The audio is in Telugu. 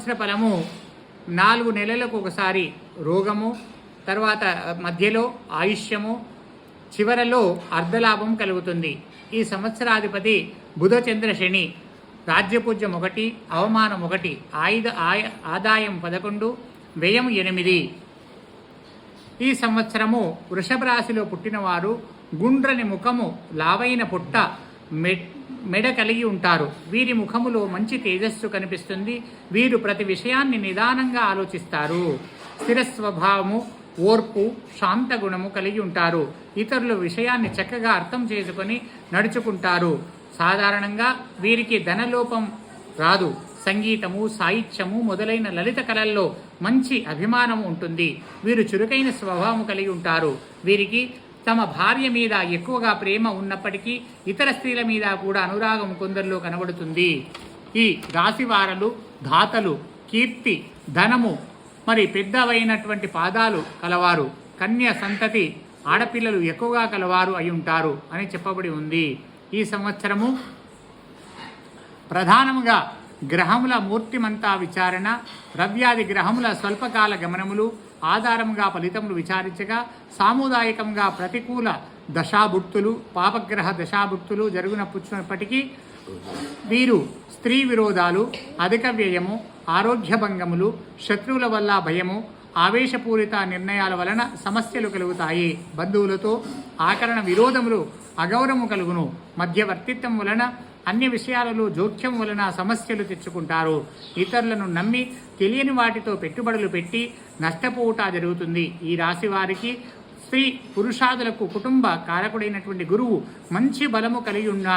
సంవత్సర ఫలము 4 నెలలకు ఒకసారి రోగము, తర్వాత మధ్యలో ఆయుష్యము, చివరలో అర్ధలాభం కలుగుతుంది. ఈ సంవత్సరాధిపతి బుధ చంద్ర శని. రాజ్యపూజ్యం 1, అవమానం 1, ఆదాయం 11, వ్యయం 8. ఈ సంవత్సరము వృషభ రాశిలో పుట్టినవారు గుండ్రని ముఖము, లావైన పుట్ట, మెడ కలిగి ఉంటారు. వీరి ముఖములో మంచి తేజస్సు కనిపిస్తుంది. వీరు ప్రతి విషయాన్ని నిదానంగా ఆలోచిస్తారు. స్థిర స్వభావము, ఓర్పు, శాంత గుణము కలిగి ఉంటారు. ఇతరుల విషయాన్ని చక్కగా అర్థం చేసుకొని నడుచుకుంటారు. సాధారణంగా వీరికి ధనలోపం రాదు. సంగీతము, సాహిత్యము మొదలైన లలిత కళల్లో మంచి అభిమానం ఉంటుంది. వీరు చురుకైన స్వభావం కలిగి ఉంటారు. వీరికి తమ భార్య మీద ఎక్కువగా ప్రేమ ఉన్నప్పటికీ ఇతర స్త్రీల మీద కూడా అనురాగం కొందరిలో కనబడుతుంది. ఈ రాశివారలు దాతలు, కీర్తి, ధనము, మరి పెద్దవైనటువంటి పాదాలు కలవారు, కన్య సంతతి ఆడపిల్లలు ఎక్కువగా కలవారు అయి ఉంటారు అని చెప్పబడి ఉంది. ఈ సంవత్సరము ప్రధానముగా గ్రహముల మూర్తిమంతా విచారణ, ద్రవ్యాది గ్రహముల స్వల్పకాల గమనములు ఆధారంగా ఫలితములు విచారించగా సాముదాయికంగా ప్రతికూల దశాభుక్తులు, పాపగ్రహ దశాభుక్తులు జరుగునప్పటికీ వీరు స్త్రీ విరోధాలు, అధిక వ్యయము, ఆరోగ్యభంగములు, శత్రువుల వల్ల భయము, ఆవేశపూరిత నిర్ణయాల వలన సమస్యలు కలుగుతాయి. బంధువులతో ఆకరణ విరోధములు, అగౌరవము కలుగును. మధ్యవర్తిత్వం వలన అన్ని విషయాలలో జోక్యం వలన సమస్యలు తెచ్చుకుంటారు. ఇతరులను నమ్మి తెలియని వాటితో పెట్టుబడులు పెట్టి నష్టపోవుట జరుగుతుంది. ఈ రాశి వారికి స్త్రీ పురుషాదులకు కుటుంబ కారకుడైనటువంటి గురువు మంచి బలము కలిగి ఉన్నాడు.